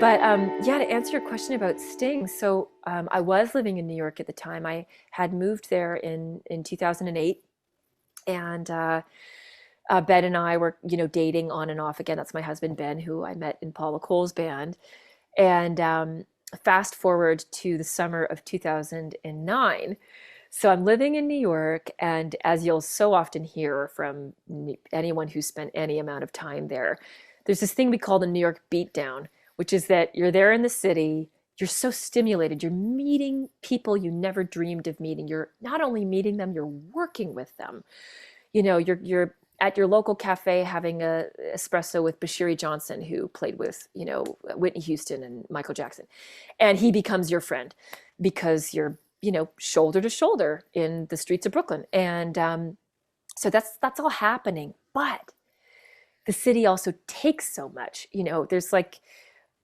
But yeah, to answer your question about Sting, so I was living in New York at the time. I had moved there in 2008, and Ben and I were, dating on and off again. That's my husband Ben, who I met in Paula Cole's band. And fast forward to the summer of 2009. So I'm living in New York, and as you'll so often hear from anyone who's spent any amount of time there, there's this thing we call the New York beatdown, which is that you're there in the city, you're so stimulated, you're meeting people you never dreamed of meeting. You're not only meeting them, you're working with them. You're at your local cafe having a espresso with Bashiri Johnson, who played with, Whitney Houston and Michael Jackson. And he becomes your friend because you're, shoulder to shoulder in the streets of Brooklyn. And so that's all happening. But the city also takes so much. There's like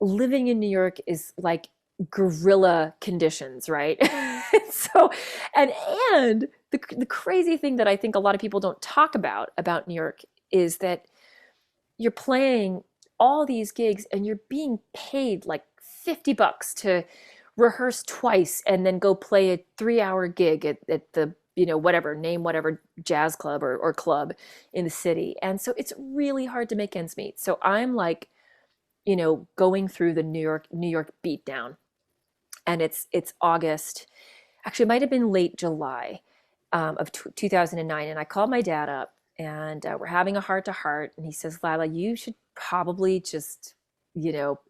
living in New York is like guerrilla conditions, right? so and and the crazy thing that I think a lot of people don't talk about New York is that you're playing all these gigs and you're being paid like $50 to rehearse twice and then go play a 3 hour gig at the whatever name whatever jazz club or club in the city. And so it's really hard to make ends meet. So I'm like, going through the New York beatdown, and it's August. Actually, it might have been late July of 2009. And I called my dad up, and we're having a heart to heart. And he says, Lila, you should probably just,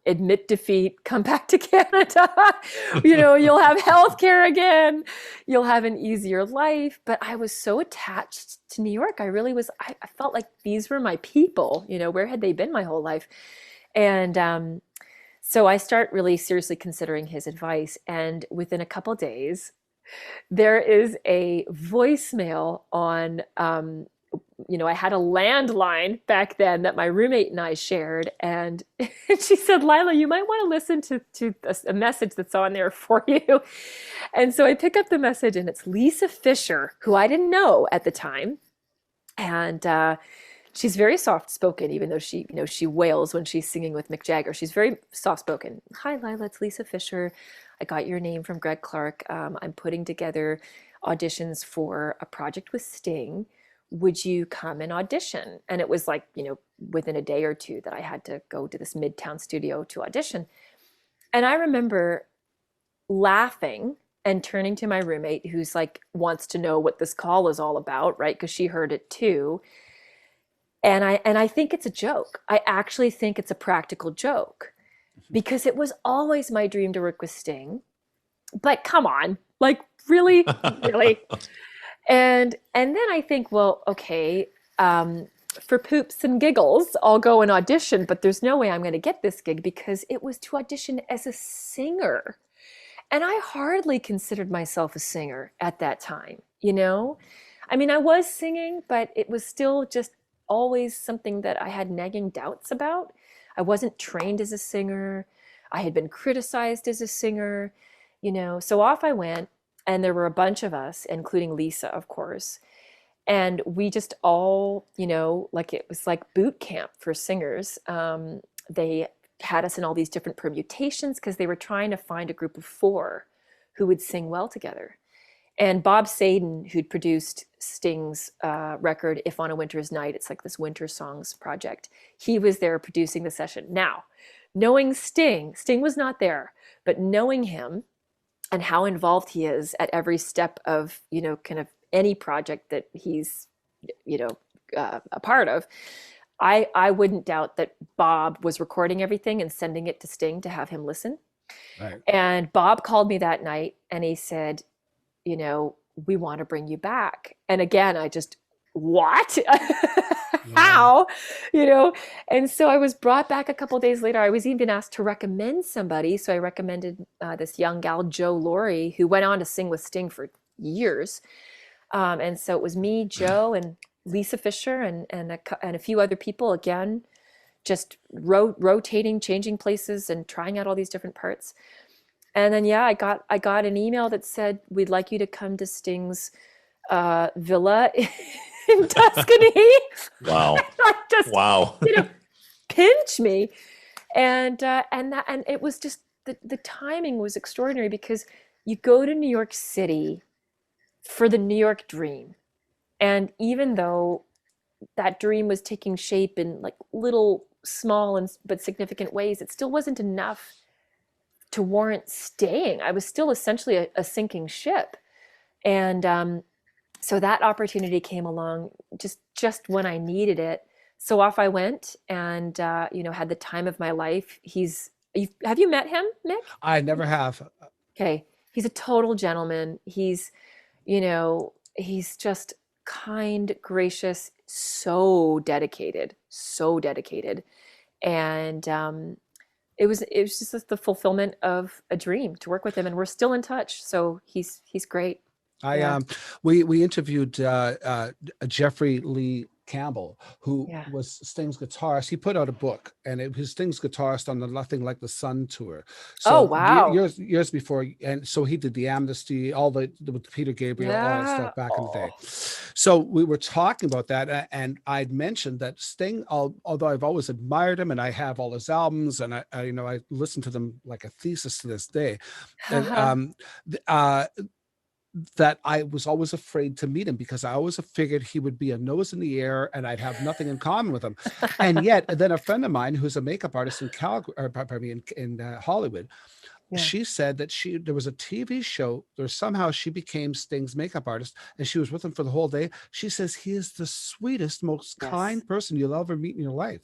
admit defeat, come back to Canada. You'll have health care again. You'll have an easier life. But I was so attached to New York. I really was. I felt like these were my people. Where had they been my whole life? And so I start really seriously considering his advice. And within a couple days, there is a voicemail on, I had a landline back then that my roommate and I shared. And she said, Lila, you might want to listen to a message that's on there for you. And so I pick up the message, and it's Lisa Fischer, who I didn't know at the time. And she's very soft spoken, even though she wails when she's singing with Mick Jagger. She's very soft spoken. Hi, Lila, it's Lisa Fischer. I got your name from Greg Clark. I'm putting together auditions for a project with Sting. Would you come and audition? And it was like, within a day or two that I had to go to this Midtown studio to audition. And I remember laughing and turning to my roommate, who's like, wants to know what this call is all about, right? Because she heard it too. And I think it's a joke. I actually think it's a practical joke because it was always my dream to work with Sting. But come on, like really, really. And then I think, well, okay, for poops and giggles, I'll go and audition, but there's no way I'm going to get this gig because it was to audition as a singer. And I hardly considered myself a singer at that time. I mean, I was singing, but it was still just always something that I had nagging doubts about. I wasn't trained as a singer. I had been criticized as a singer. So off I went, and there were a bunch of us, including Lisa, of course. And we just all, like it was like boot camp for singers. They had us in all these different permutations because they were trying to find a group of four who would sing well together. And Bob Sadin, who'd produced Sting's record, If on a Winter's Night, it's like this winter songs project, he was there producing the session. Now, knowing Sting was not there, but knowing him and how involved he is at every step of, kind of any project that he's, a part of, I wouldn't doubt that Bob was recording everything and sending it to Sting to have him listen. Right. And Bob called me that night and he said, we want to bring you back. And again, I just, what? Yeah. How? And so I was brought back a couple days later. I was even asked to recommend somebody. So I recommended this young gal, Joe Laurie, who went on to sing with Sting for years. And so it was me, Joe, and Lisa Fischer, and a few other people, again, just rotating, changing places and trying out all these different parts. And then, yeah, I got an email that said, we'd like you to come to Sting's villa in Tuscany. Wow. I just, Wow. you know, pinch me. And it was just the timing was extraordinary because you go to New York City for the New York dream. And even though that dream was taking shape in like little small and but significant ways, it still wasn't enough to warrant staying. I was still essentially a sinking ship. And so that opportunity came along just when I needed it. So off I went and had the time of my life. Have you met him, Mick? I never have. Okay. He's a total gentleman. He's just kind, gracious, so dedicated, so dedicated. And it was just the fulfillment of a dream to work with him, and we're still in touch. So he's great. Yeah. We interviewed Jeffrey Lee Campbell, who Yeah. was Sting's guitarist. He put out a book, and it was Sting's guitarist on the Nothing Like the Sun tour. Oh, So wow. years before, and so he did the Amnesty, all with Peter Gabriel, all that Yeah. stuff back in the day. Oh, So we were talking about that, and I'd mentioned that Sting, although I've always admired him, and I have all his albums, and I listen to them like a thesis to this day. And that I was always afraid to meet him because I always figured he would be a nose in the air and I'd have nothing in common with him. And yet, then a friend of mine who's a makeup artist in Hollywood, yeah. she said that there was a TV show where somehow she became Sting's makeup artist and she was with him for the whole day. She says he is the sweetest, most Yes. kind person you'll ever meet in your life.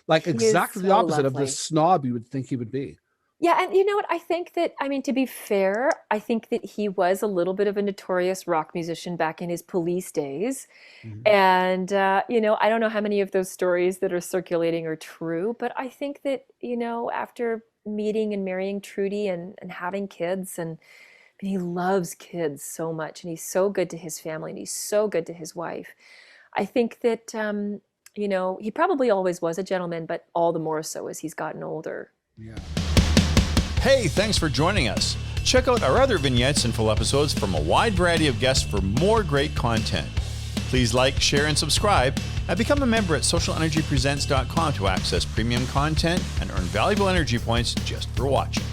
Like He is exactly the so opposite of the lovely. snob you would think he would be. Yeah, and you know what? I think that, I mean, to be fair, I think that he was a little bit of a notorious rock musician back in his Police days. Mhm. And, I don't know how many of those stories that are circulating are true, but I think that, after meeting and marrying Trudy and having kids, and I mean, he loves kids so much, and he's so good to his family, and he's so good to his wife. I think that, he probably always was a gentleman, but all the more so as he's gotten older. Yeah. Hey, thanks for joining us. Check out our other vignettes and full episodes from a wide variety of guests for more great content. Please like, share, and subscribe, and become a member at socialenergypresents.com to access premium content and earn valuable energy points just for watching.